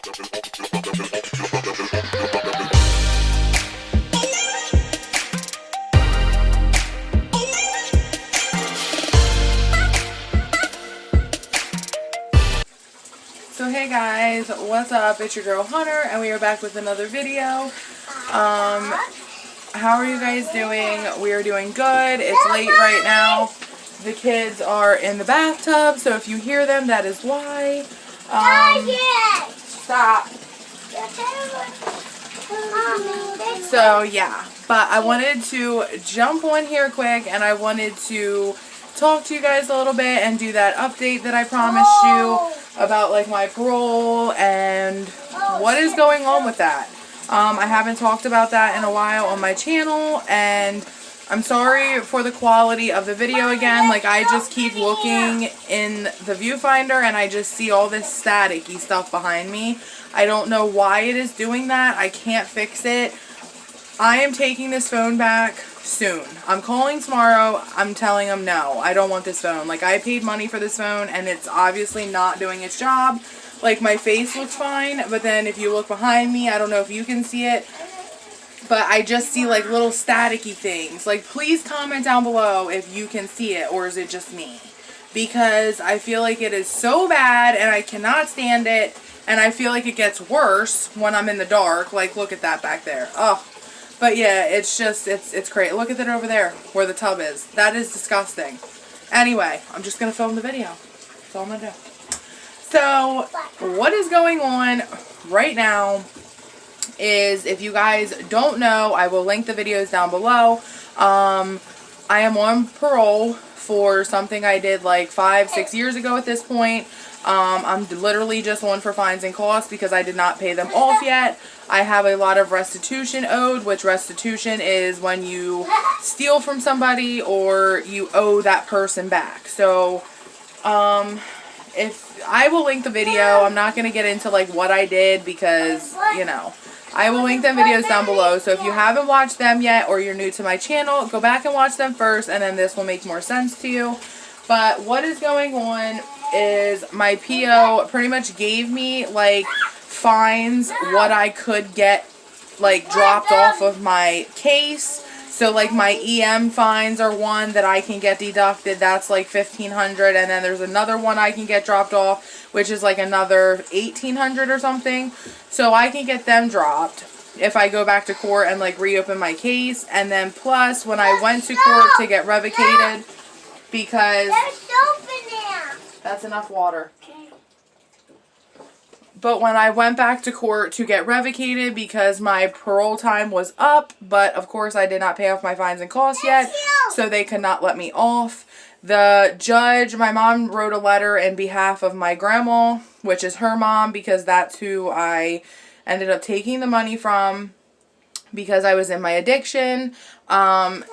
So hey guys, what's up? It's your girl Hunter and we are back with another video. How are you guys doing? We are doing good. It's late right now. The kids are in the bathtub, so if you hear them, that is why. Stop. So yeah, but I wanted to jump on here quick and I wanted to talk to you guys a little bit and do that update that I promised you about like my parole and what is going on with that. I haven't talked about that in a while on my channel, and I'm sorry for the quality of the video again. Like, I just keep looking in the viewfinder and I just see all this staticky stuff behind me. I don't know why it is doing that. I can't fix it. I am taking this phone back soon. I'm calling tomorrow. I'm telling them no, I don't want this phone. Like, I paid money for this phone and it's obviously not doing its job. Like, my face looks fine, but then if you look behind me, I don't know if you can see it, but I just see like little staticky things. Like, please comment down below if you can see it, or is it just me? Because I feel like it is so bad and I cannot stand it, and I feel like it gets worse when I'm in the dark. Like, look at that back there. Oh. But yeah, it's just, it's great. Look at it over there where the tub is. That is disgusting. Anyway, I'm just going to film the video. That's all I'm going to do. So, what is going on right now is, if you guys don't know, I will link the videos down below. I am on parole for something I did like 5-6 years ago at this point. I'm literally just on for fines and costs because I did not pay them off yet. I have a lot of restitution owed, which restitution is when you steal from somebody or you owe that person back. So, if I will link the video, I'm not going to get into like what I did because, you know, I will link them videos down below. So if you haven't watched them yet or you're new to my channel, go back and watch them first, and then this will make more sense to you. But what is going on is my PO pretty much gave me like fines, what I could get like dropped off of my case. So like my EM fines are one that I can get deducted. That's like $1,500, and then there's another one I can get dropped off, which is like another $1,800 or something. So I can get them dropped if I go back to court and like reopen my case. And then plus when I went to court to get revocated, because that's enough water. But when I went back to court to get revocated because my parole time was up, but of course I did not pay off my fines and costs yet, so they could not let me off. The judge, my mom wrote a letter in behalf of my grandma, which is her mom, because that's who I ended up taking the money from because I was in my addiction.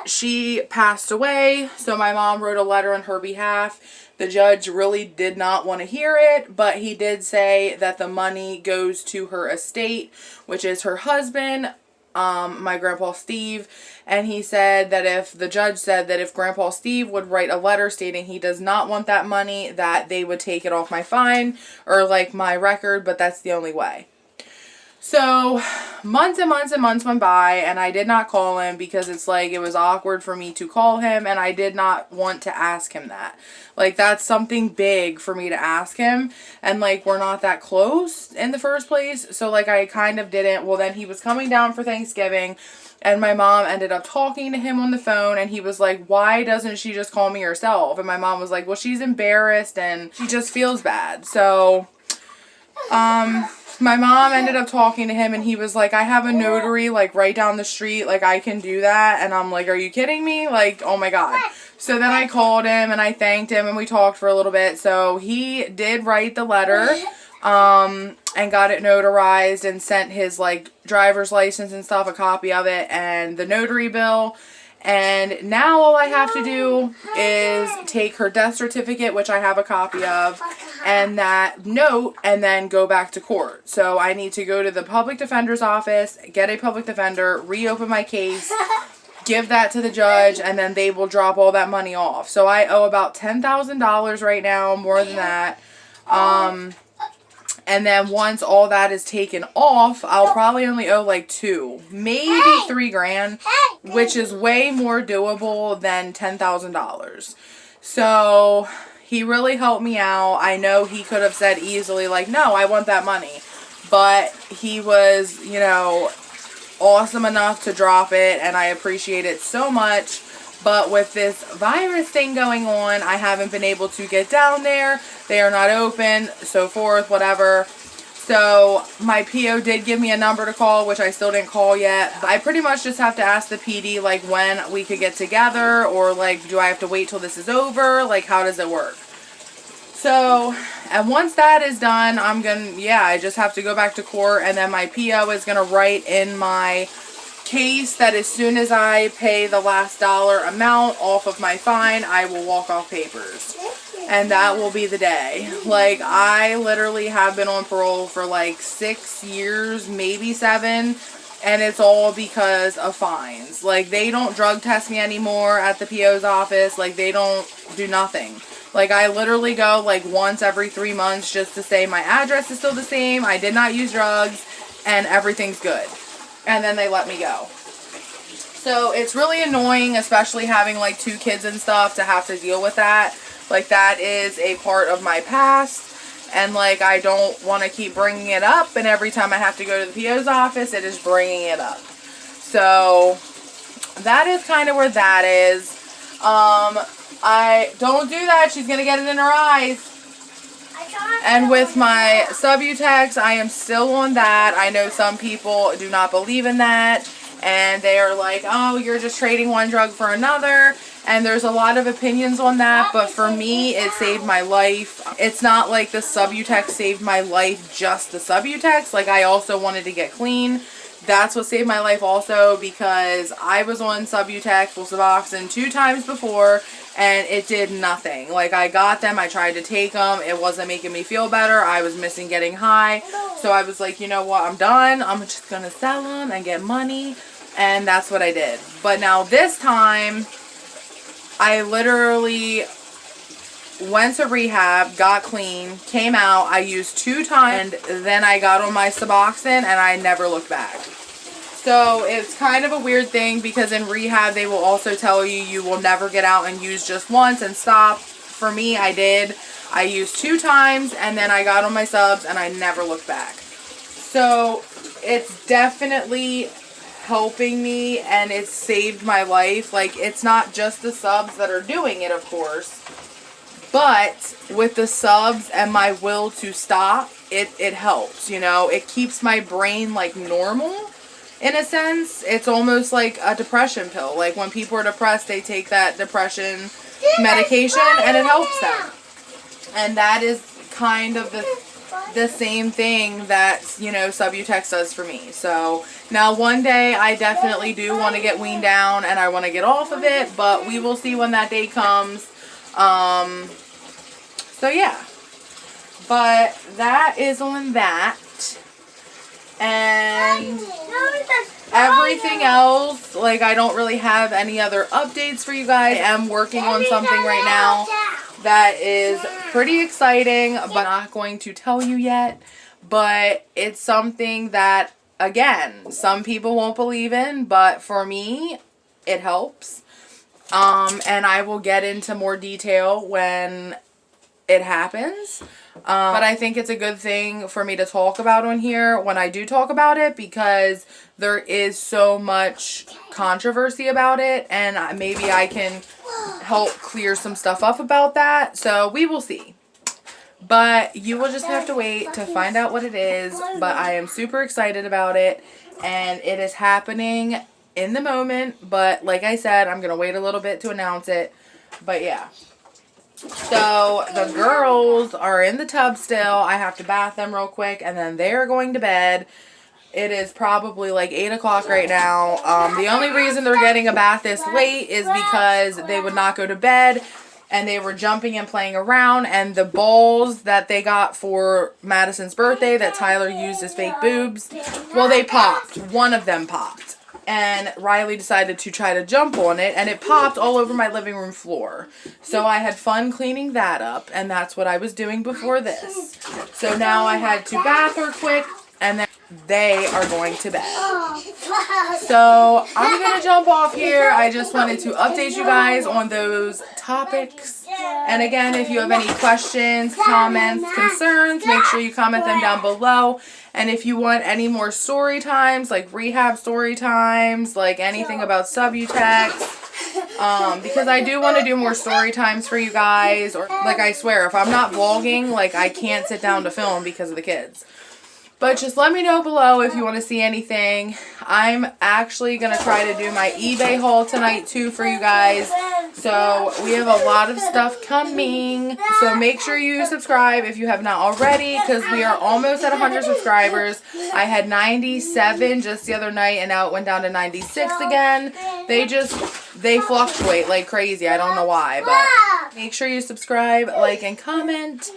She passed away, so my mom wrote a letter on her behalf. The judge really did not want to hear it, but he did say that the money goes to her estate, which is her husband, my Grandpa Steve, and he said that if the judge said that if Grandpa Steve would write a letter stating he does not want that money, that they would take it off my fine or like my record, but that's the only way. So months and months and months went by and I did not call him because it's like it was awkward for me to call him, and I did not want to ask him that. Like, that's something big for me to ask him, and like we're not that close in the first place, so like I kind of didn't. Well, then he was coming down for Thanksgiving and my mom ended up talking to him on the phone, and he was like, why doesn't she just call me herself? And my mom was like, well, she's embarrassed and she just feels bad. So my mom ended up talking to him and he was like, I have a notary like right down the street, like I can do that. And I'm like, are you kidding me? Like, oh my God. So then I called him and I thanked him and we talked for a little bit. So he did write the letter and got it notarized and sent his like driver's license and stuff, a copy of it, and the notary bill. And now all I have to do is take her death certificate, which I have a copy of, and that note, and then go back to court. So I need to go to the public defender's office, get a public defender, reopen my case, give that to the judge, and then they will drop all that money off. So I owe about $10,000 right now, more than that. And then once all that is taken off, I'll probably only owe like 2, maybe 3 grand, which is way more doable than $10,000. So he really helped me out. I know he could have said easily like, no, I want that money. But he was, you know, awesome enough to drop it, and I appreciate it so much. But with this virus thing going on, I haven't been able to get down there. They are not open, so forth, whatever. So my PO did give me a number to call, which I still didn't call yet. I pretty much just have to ask the PD like when we could get together, or like do I have to wait till this is over? Like how does it work? So, and once that is done, I'm gonna, I just have to go back to court, and then my PO is gonna write in my case that as soon as I pay the last dollar amount off of my fine, I will walk off papers. And that will be the day. Like, I literally have been on parole for like 6 years, maybe 7, and it's all because of fines. Like, they don't drug test me anymore at the PO's office. Like, they don't do nothing. Like, I literally go like once every 3 months just to say my address is still the same, I did not use drugs, and everything's good. And then they let me go. So it's really annoying, especially having like 2 kids and stuff, to have to deal with that. Like, that is a part of my past, and like I don't want to keep bringing it up, and every time I have to go to the PO's office, it is bringing it up. So that is kind of where that is. I don't do that. She's gonna get it in her eyes. And with my subutex, I am still on that. I know some people do not believe in that, and they are like, oh, you're just trading one drug for another. And there's a lot of opinions on that, but for me, it saved my life. It's not like the subutex saved my life, just the subutex. Like, I also wanted to get clean. That's what saved my life also, because I was on subutex or Suboxone 2 times before, and it did nothing. Like, I got them, I tried to take them, it wasn't making me feel better. I was missing getting high, so I was like, you know what, I'm done. I'm just gonna sell them and get money, and that's what I did. But now this time, I literally went to rehab, got clean, came out, I used 2 times, and then I got on my Suboxone, and I never looked back. So it's kind of a weird thing, because in rehab they will also tell you you will never get out and use just once and stop. For me, I did. I used 2 times, and then I got on my subs, and I never looked back. So it's definitely helping me, and it's saved my life. Like, it's not just the subs that are doing it, of course, but with the subs and my will to stop, it helps, you know. It keeps my brain like normal. In a sense, it's almost like a depression pill. Like, when people are depressed, they take that depression medication, and it helps them. And that is kind of the same thing that, you know, subutex does for me. So now one day I definitely do want to get weaned down, and I want to get off of it, but we will see when that day comes. So yeah, but that is on that. And everything else, like, I don't really have any other updates for you guys. I am working on something right now that is pretty exciting, but I'm not going to tell you yet. But it's something that, again, some people won't believe in, but for me, it helps. And I will get into more detail when it happens. But I think it's a good thing for me to talk about on here when I do talk about it, because there is so much controversy about it, and maybe I can help clear some stuff up about that. So we will see. But you will just have to wait to find out what it is. But I am super excited about it, and it is happening in the moment. But like I said, I'm going to wait a little bit to announce it. But yeah. So the girls are in the tub still. I have to bath them real quick, and then they're going to bed. It is probably like 8 o'clock right now. The only reason they're getting a bath this late is because they would not go to bed, and they were jumping and playing around, and the balls that they got for Madison's birthday that Tyler used as fake boobs, well, they popped. One of them popped. and Ryleigh decided to try to jump on it, and it popped all over my living room floor. So I had fun cleaning that up, and that's what I was doing before this. So now I had to bath her quick, and then they are going to bed. So I'm going to jump off here. I just wanted to update you guys on those topics. And again, if you have any questions, comments, concerns, make sure you comment them down below. And if you want any more story times, like rehab story times, like anything about subutex, because I do want to do more story times for you guys. Or like, I swear, if I'm not vlogging, like I can't sit down to film because of the kids. But just let me know below if you want to see anything. I'm actually going to try to do my eBay haul tonight too for you guys. So we have a lot of stuff coming. So make sure you subscribe if you have not already, because we are almost at 100 subscribers. I had 97 just the other night, and now it went down to 96 again. They fluctuate like crazy. I don't know why, but make sure you subscribe, like, and comment.